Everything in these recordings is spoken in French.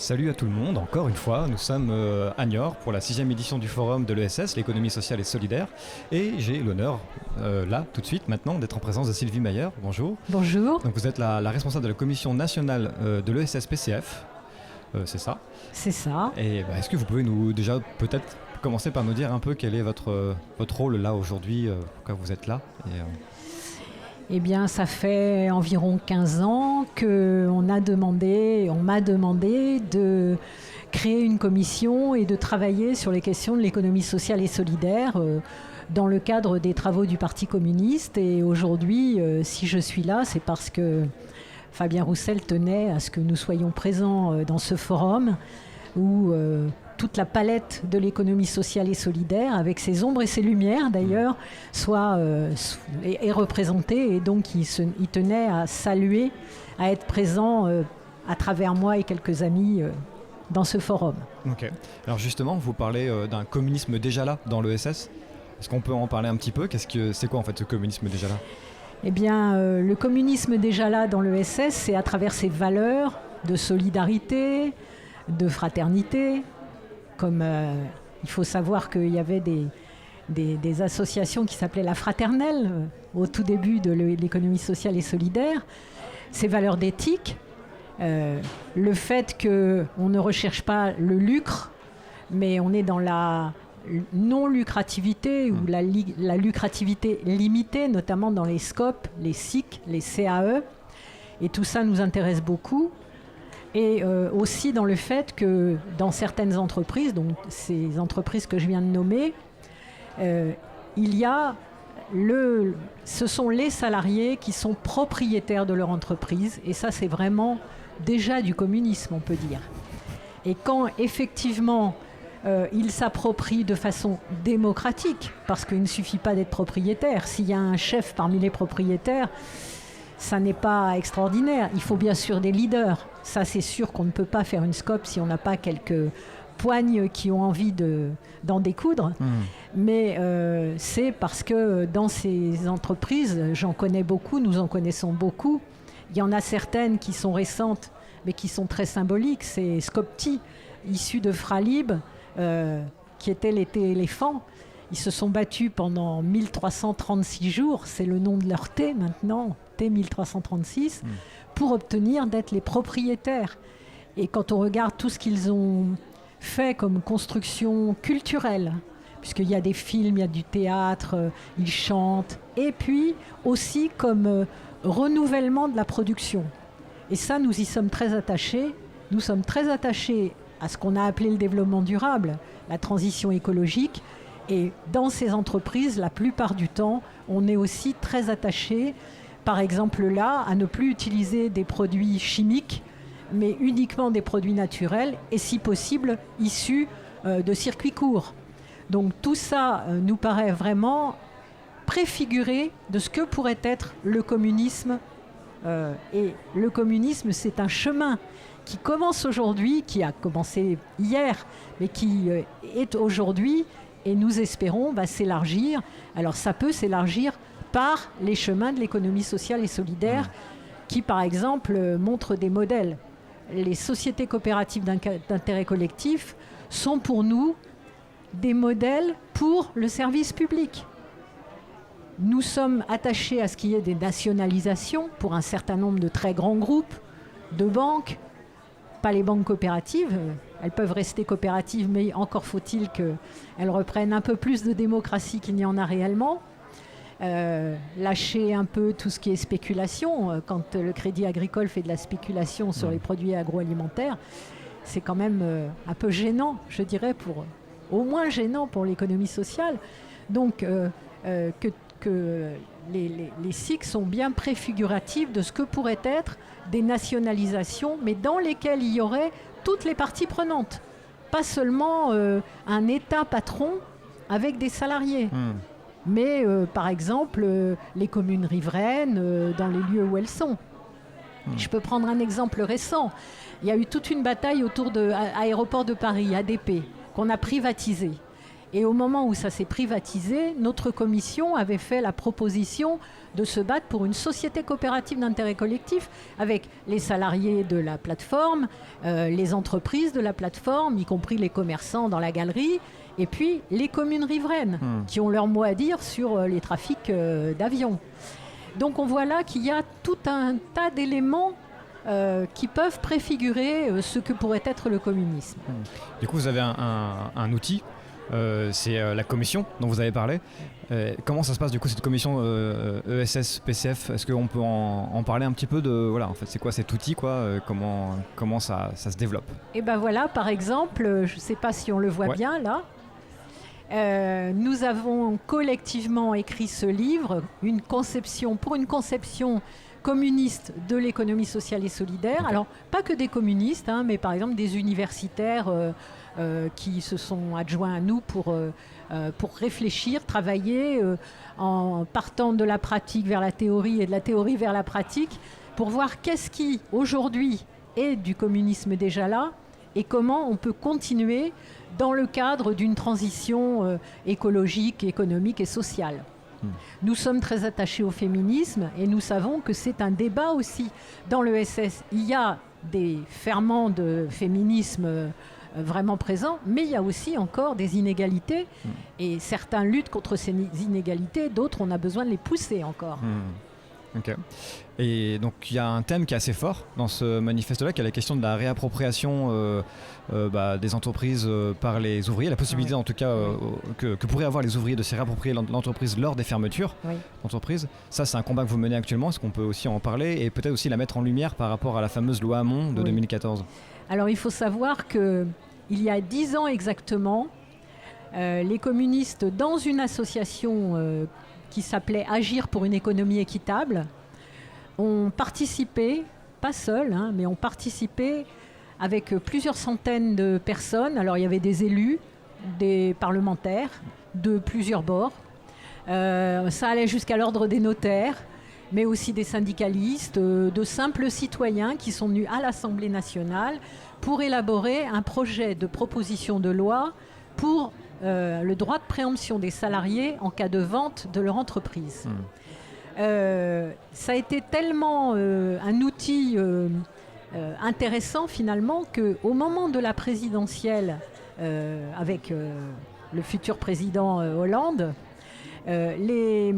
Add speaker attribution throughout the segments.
Speaker 1: Salut à tout le monde, encore une fois, nous sommes à Niort pour la 6e édition du forum de l'ESS, l'économie sociale et solidaire. Et j'ai l'honneur, là, tout de suite, maintenant, d'être en présence de Sylvie Mayer. Bonjour.
Speaker 2: Bonjour.
Speaker 1: Donc vous êtes la responsable de la commission nationale de l'ESS-PCF, c'est ça?
Speaker 2: C'est ça.
Speaker 1: Et est-ce que vous pouvez nous, déjà, peut-être commencer par nous dire un peu quel est votre rôle là aujourd'hui, pourquoi vous êtes là
Speaker 2: Eh bien, ça fait environ 15 ans qu'on m'a demandé de créer une commission et de travailler sur les questions de l'économie sociale et solidaire dans le cadre des travaux du Parti communiste. Et aujourd'hui, si je suis là, c'est parce que Fabien Roussel tenait à ce que nous soyons présents dans ce forum où toute la palette de l'économie sociale et solidaire, avec ses ombres et ses lumières d'ailleurs, est représentée. Et donc il tenait à saluer, à être présent à travers moi et quelques amis dans ce forum.
Speaker 1: Ok. Alors justement, vous parlez d'un communisme déjà là dans l'ESS. Est-ce qu'on peut en parler un petit peu ? C'est quoi en fait ce communisme déjà là ?
Speaker 2: Eh bien, le communisme déjà là dans l'ESS, c'est à travers ses valeurs de solidarité, de fraternité. Comme il faut savoir qu'il y avait des associations qui s'appelaient la Fraternelle au tout début de l'économie sociale et solidaire. Ces valeurs d'éthique, le fait qu'on ne recherche pas le lucre, mais on est dans la non-lucrativité ou la lucrativité limitée, notamment dans les SCOP, les SIC, les CAE. Et tout ça nous intéresse beaucoup. Et aussi dans le fait que dans certaines entreprises, donc ces entreprises que je viens de nommer, ce sont les salariés qui sont propriétaires de leur entreprise. Et ça, c'est vraiment déjà du communisme, on peut dire. Et quand effectivement ils s'approprient de façon démocratique, parce qu'il ne suffit pas d'être propriétaire. S'il y a un chef parmi les propriétaires, ça n'est pas extraordinaire. Il faut bien sûr des leaders. Ça, c'est sûr qu'on ne peut pas faire une SCOP si on n'a pas quelques poignes qui ont envie d'en découdre. Mais c'est parce que dans ces entreprises, j'en connais beaucoup, nous en connaissons beaucoup. Il y en a certaines qui sont récentes, mais qui sont très symboliques. C'est Scopti, issu de Fralib, qui était l'été éléphant. Ils se sont battus pendant 1336 jours, c'est le nom de leur thé maintenant, thé 1336, pour obtenir d'être les propriétaires. Et quand on regarde tout ce qu'ils ont fait comme construction culturelle, puisqu'il y a des films, il y a du théâtre, ils chantent, et puis aussi comme renouvellement de la production. Et ça, nous y sommes très attachés. Nous sommes très attachés à ce qu'on a appelé le développement durable, la transition écologique. Et dans ces entreprises, la plupart du temps, on est aussi très attaché, par exemple là, à ne plus utiliser des produits chimiques, mais uniquement des produits naturels et si possible issus de circuits courts. Donc tout ça nous paraît vraiment préfiguré de ce que pourrait être le communisme. Et le communisme, c'est un chemin qui commence aujourd'hui, qui a commencé hier, mais qui est aujourd'hui, et nous espérons va s'élargir. Alors ça peut s'élargir par les chemins de l'économie sociale et solidaire qui, par exemple, montrent des modèles. Les sociétés coopératives d'intérêt collectif sont pour nous des modèles pour le service public. Nous sommes attachés à ce qu'il y ait des nationalisations pour un certain nombre de très grands groupes de banques, pas les banques coopératives. Elles peuvent rester coopératives, mais encore faut-il qu'elles reprennent un peu plus de démocratie qu'il n'y en a réellement. Lâcher un peu tout ce qui est spéculation. Quand le Crédit Agricole fait de la spéculation sur les produits agroalimentaires, c'est quand même un peu gênant, je dirais, au moins gênant pour l'économie sociale. Donc, que les SIC sont bien préfiguratifs de ce que pourraient être des nationalisations, mais dans lesquelles il y aurait toutes les parties prenantes. Pas seulement un État patron avec des salariés, mais par exemple les communes riveraines dans les lieux où elles sont. Je peux prendre un exemple récent. Il y a eu toute une bataille autour de l'Aéroport de Paris, ADP, qu'on a privatisé. Et au moment où ça s'est privatisé, notre commission avait fait la proposition de se battre pour une société coopérative d'intérêt collectif avec les salariés de la plateforme, les entreprises de la plateforme, y compris les commerçants dans la galerie, et puis les communes riveraines qui ont leur mot à dire sur les trafics d'avions. Donc on voit là qu'il y a tout un tas d'éléments qui peuvent préfigurer ce que pourrait être le communisme.
Speaker 1: Du coup, vous avez un outil. C'est la commission dont vous avez parlé. Comment ça se passe du coup cette commission ESS-PCF? Est-ce qu'on peut en parler un petit peu de voilà en fait c'est quoi cet outil comment ça se développe?
Speaker 2: Et ben voilà par exemple, je ne sais pas si on le voit bien là. Nous avons collectivement écrit ce livre, une conception communiste de l'économie sociale et solidaire. Alors pas que des communistes, mais par exemple des universitaires qui se sont adjoints à nous pour réfléchir, travailler en partant de la pratique vers la théorie et de la théorie vers la pratique, pour voir qu'est-ce qui aujourd'hui est du communisme déjà là et comment on peut continuer dans le cadre d'une transition écologique, économique et sociale. Nous sommes très attachés au féminisme et nous savons que c'est un débat aussi. Dans l'ESS, il y a des ferments de féminisme vraiment présents, mais il y a aussi encore des inégalités et certains luttent contre ces inégalités, d'autres on a besoin de les pousser encore.
Speaker 1: Ok. Et donc il y a un thème qui est assez fort dans ce manifeste-là, qui est la question de la réappropriation des entreprises par les ouvriers, la possibilité en tout cas que pourraient avoir les ouvriers de se réapproprier l'entreprise lors des fermetures d'entreprise. Ça c'est un combat que vous menez actuellement, est-ce qu'on peut aussi en parler et peut-être aussi la mettre en lumière par rapport à la fameuse loi Hamon de 2014?
Speaker 2: Alors il faut savoir qu'il y a 10 ans exactement, les communistes dans une association qui s'appelait Agir pour une économie équitable, ont participé, pas seuls, mais ont participé avec plusieurs centaines de personnes. Alors il y avait des élus, des parlementaires de plusieurs bords. Ça allait jusqu'à l'ordre des notaires, mais aussi des syndicalistes, de simples citoyens qui sont venus à l'Assemblée nationale pour élaborer un projet de proposition de loi pour le droit de préemption des salariés en cas de vente de leur entreprise. Ça a été tellement un outil intéressant finalement qu'au moment de la présidentielle avec le futur président Hollande, les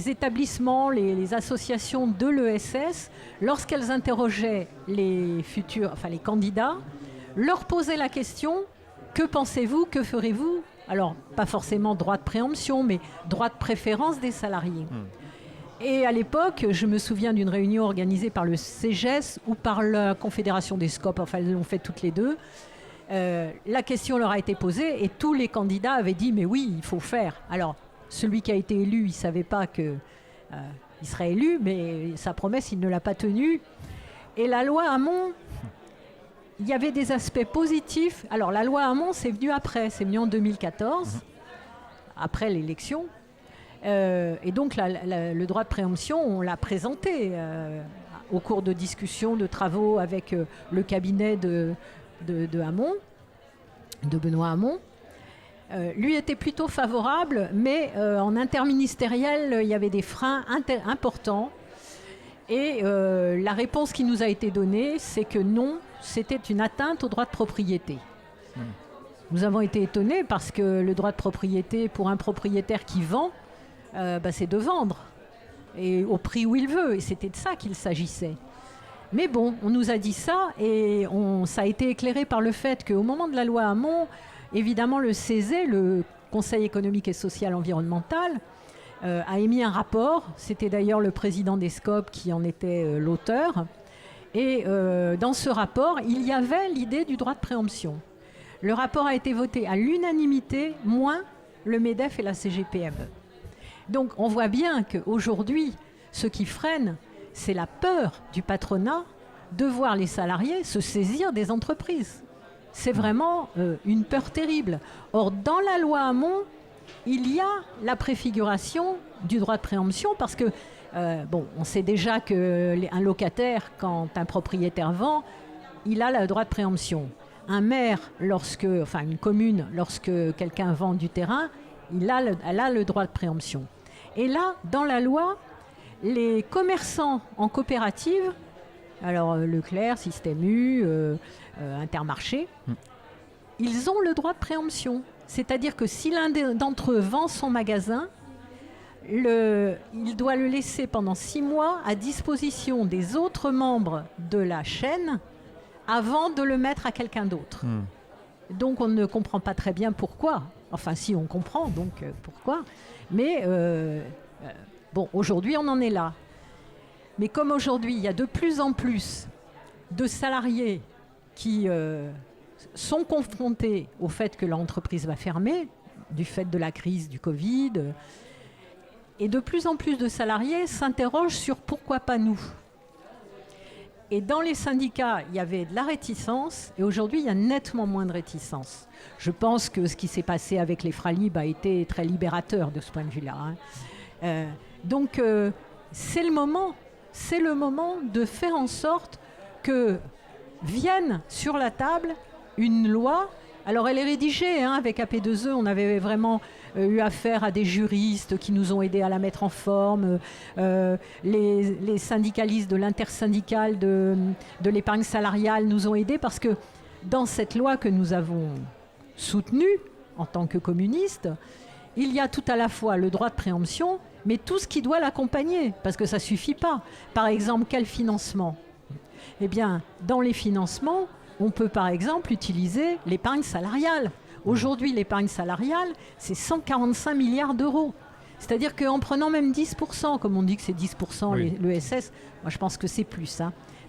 Speaker 2: établissements, les associations de l'ESS, lorsqu'elles interrogeaient les candidats, leur posaient la question: que pensez-vous, que ferez-vous? Alors, pas forcément droit de préemption, mais droit de préférence des salariés. Et à l'époque, je me souviens d'une réunion organisée par le CGES ou par la Confédération des SCOP, enfin, elles l'ont fait toutes les deux. La question leur a été posée et tous les candidats avaient dit « mais oui, il faut faire ». Alors, celui qui a été élu, il ne savait pas qu'il serait élu, mais sa promesse, il ne l'a pas tenue. Et la loi Hamon... Il y avait des aspects positifs. Alors, la loi Hamon, c'est venu après. C'est venu en 2014, après l'élection. Et donc, le droit de préemption, on l'a présenté au cours de discussions, de travaux avec le cabinet de Hamon, de Benoît Hamon. Lui était plutôt favorable, mais en interministériel, il y avait des freins importants. Et la réponse qui nous a été donnée, c'est que non, c'était une atteinte au droit de propriété. Nous avons été étonnés parce que le droit de propriété, pour un propriétaire qui vend, c'est de vendre, et au prix où il veut, et c'était de ça qu'il s'agissait. Mais bon, on nous a dit ça, et ça a été éclairé par le fait qu'au moment de la loi Hamon, évidemment le CESE, le Conseil économique et social environnemental, a émis un rapport. C'était d'ailleurs le président des SCOP qui en était l'auteur. Et dans ce rapport, il y avait l'idée du droit de préemption. Le rapport a été voté à l'unanimité, moins le MEDEF et la CGPME. Donc on voit bien qu'aujourd'hui, ce qui freine, c'est la peur du patronat de voir les salariés se saisir des entreprises. C'est vraiment une peur terrible. Or, dans la loi Hamon, il y a la préfiguration du droit de préemption parce que, on sait déjà qu'un locataire, quand un propriétaire vend, il a le droit de préemption. un maire, une commune, lorsque quelqu'un vend du terrain, elle a le droit de préemption. Et là, dans la loi, les commerçants en coopérative, alors Leclerc, Système U, Intermarché, ils ont le droit de préemption. C'est-à-dire que si l'un d'entre eux vend son magasin, il doit le laisser pendant 6 mois à disposition des autres membres de la chaîne avant de le mettre à quelqu'un d'autre. Donc on ne comprend pas très bien pourquoi. Enfin si, on comprend donc pourquoi. Mais aujourd'hui on en est là. Mais comme aujourd'hui il y a de plus en plus de salariés qui sont confrontés au fait que l'entreprise va fermer, du fait de la crise du Covid, et de plus en plus de salariés s'interrogent sur pourquoi pas nous. Et dans les syndicats, il y avait de la réticence, et aujourd'hui, il y a nettement moins de réticence. Je pense que ce qui s'est passé avec les Fralib a été très libérateur de ce point de vue-là. Donc, c'est le moment de faire en sorte que vienne sur la table une loi. Alors, elle est rédigée avec AP2E, on avait vraiment eu affaire à des juristes qui nous ont aidés à la mettre en forme, les syndicalistes de l'intersyndicale de l'épargne salariale nous ont aidés parce que dans cette loi que nous avons soutenue en tant que communistes, il y a tout à la fois le droit de préemption, mais tout ce qui doit l'accompagner, parce que ça ne suffit pas. Par exemple, quel financement ? Eh bien, dans les financements, on peut par exemple utiliser l'épargne salariale. Aujourd'hui, l'épargne salariale, c'est 145 milliards d'euros. C'est-à-dire qu'en prenant même 10%, comme on dit que c'est 10% l'ESS, moi je pense que c'est plus.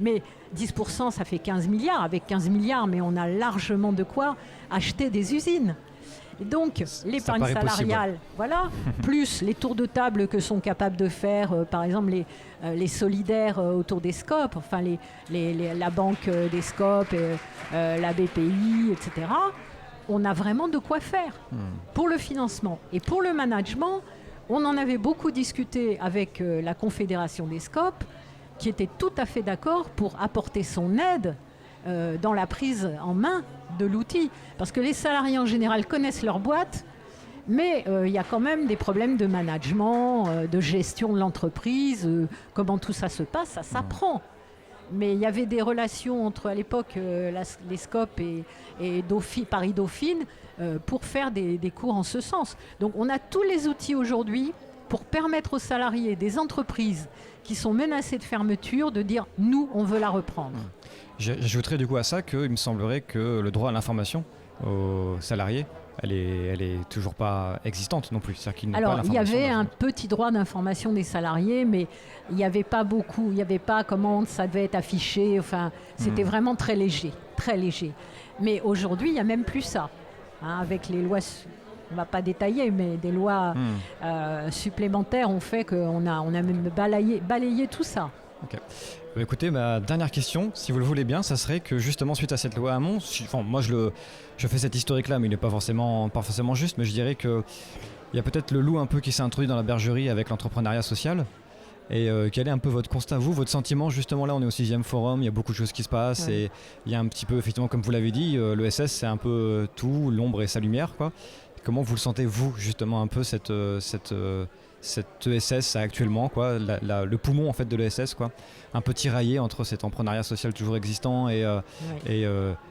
Speaker 2: Mais 10%, ça fait 15 milliards. Avec 15 milliards, mais on a largement de quoi acheter des usines. Et donc, l'épargne salariale, voilà, plus les tours de table que sont capables de faire, par exemple, les solidaires autour des SCOP, enfin la banque des SCOP, la BPI, etc. On a vraiment de quoi faire pour le financement. Et pour le management, on en avait beaucoup discuté avec la Confédération des SCOP, qui était tout à fait d'accord pour apporter son aide dans la prise en main de l'outil. Parce que les salariés en général connaissent leur boîte, mais il y a quand même des problèmes de management, de gestion de l'entreprise, comment tout ça se passe, ça s'apprend. Mais il y avait des relations entre, à l'époque, les SCOP et Paris-Dauphine pour faire des cours en ce sens. Donc on a tous les outils aujourd'hui pour permettre aux salariés des entreprises qui sont menacées de fermeture de dire « nous, on veut la reprendre ».
Speaker 1: J'ajouterais du coup à ça qu'il me semblerait que le droit à l'information aux salariés, elle est toujours pas existante non plus.
Speaker 2: Alors, il y avait un petit droit d'information des salariés, mais il n'y avait pas beaucoup. Il n'y avait pas comment ça devait être affiché. Enfin, c'était vraiment très léger, très léger. Mais aujourd'hui, il n'y a même plus ça. Avec les lois, on ne va pas détailler, mais des lois supplémentaires ont fait qu'on a même balayé tout ça.
Speaker 1: Okay. Écoutez, ma dernière question, si vous le voulez bien, ça serait que justement suite à cette loi Hamon, moi je fais cet historique-là, mais il n'est pas forcément juste, mais je dirais qu'il y a peut-être le loup un peu qui s'est introduit dans la bergerie avec l'entrepreneuriat social. Et quel est un peu votre constat, votre sentiment justement là, on est au 6e forum, il y a beaucoup de choses qui se passent et il y a un petit peu, effectivement, comme vous l'avez dit, l'ESS c'est un peu tout, l'ombre et sa lumière, quoi. Comment vous le sentez, vous, justement, un peu cette ESS actuellement, quoi, le poumon en fait de l'ESS, quoi, un peu tiraillé entre cet entrepreneuriat social toujours existant et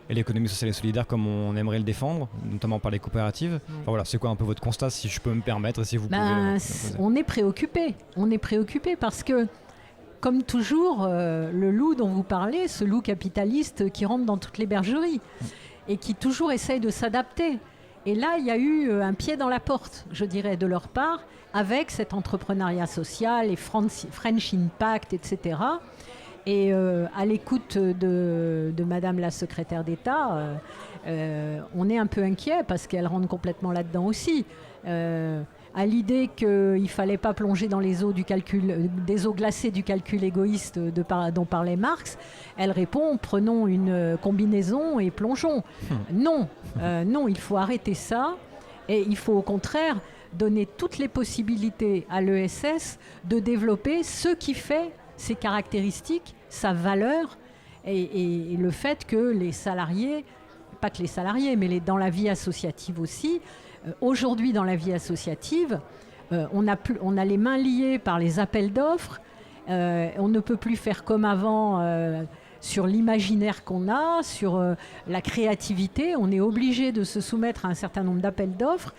Speaker 1: l'économie sociale et solidaire comme on aimerait le défendre, notamment par les coopératives. Enfin, voilà, c'est quoi un peu votre constat, si je peux me permettre, si vous pouvez
Speaker 2: on est préoccupé parce que, comme toujours, le loup dont vous parlez, ce loup capitaliste qui rentre dans toutes les bergeries et qui toujours essaye de s'adapter. Et là, il y a eu un pied dans la porte, je dirais, de leur part, avec cet entrepreneuriat social et French Impact, etc. Et à l'écoute de Madame la secrétaire d'État, on est un peu inquiet parce qu'elle rentre complètement là-dedans aussi. À l'idée qu'il ne fallait pas plonger dans les eaux des eaux glacées du calcul égoïste dont parlait Marx, elle répond « prenons une combinaison et plongeons ». Non, il faut arrêter ça et il faut au contraire donner toutes les possibilités à l'ESS de développer ce qui fait ses caractéristiques, sa valeur et le fait que les salariés pas que les salariés, mais dans la vie associative aussi. Aujourd'hui, dans la vie associative, on a les mains liées par les appels d'offres. On ne peut plus faire comme avant sur l'imaginaire qu'on a, sur la créativité. On est obligé de se soumettre à un certain nombre d'appels d'offres.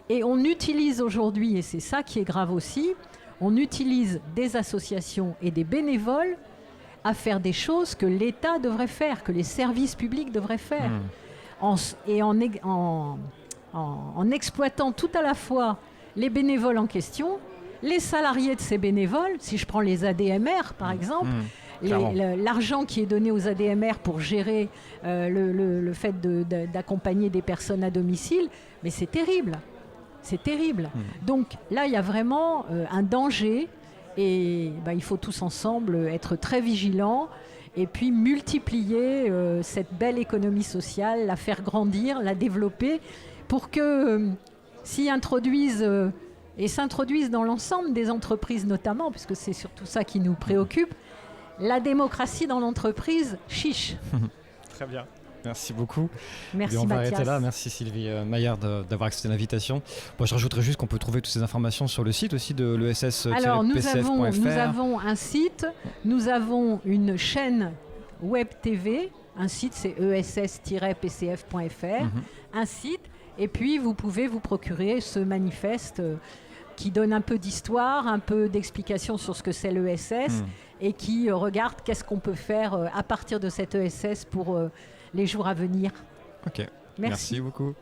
Speaker 2: Et on utilise aujourd'hui, et c'est ça qui est grave aussi, on utilise des associations et des bénévoles à faire des choses que l'État devrait faire, que les services publics devraient faire. En exploitant tout à la fois les bénévoles en question, les salariés de ces bénévoles, si je prends les ADMR par exemple, l'argent qui est donné aux ADMR pour gérer le fait d'accompagner des personnes à domicile, mais c'est terrible. C'est terrible. Donc là, il y a vraiment un danger et il faut tous ensemble être très vigilants et puis multiplier cette belle économie sociale, la faire grandir, la développer pour que s'y introduisent et s'introduisent dans l'ensemble des entreprises notamment, puisque c'est surtout ça qui nous préoccupe, la démocratie dans l'entreprise, chiche.
Speaker 1: Très bien. Merci beaucoup.
Speaker 2: Merci
Speaker 1: on va
Speaker 2: Mathias.
Speaker 1: arrêter là. Merci Sylvie Maillard d'avoir accepté l'invitation. Moi, je rajouterais juste qu'on peut trouver toutes ces informations sur le site aussi de l'ESS-PCF.fr.
Speaker 2: Alors nous avons un site, nous avons une chaîne web TV, un site c'est ess-pcf.fr, un site, et puis vous pouvez vous procurer ce manifeste qui donne un peu d'histoire, un peu d'explication sur ce que c'est l'ESS et qui regarde qu'est-ce qu'on peut faire à partir de cette ESS pour les jours à venir.
Speaker 1: Ok, merci beaucoup.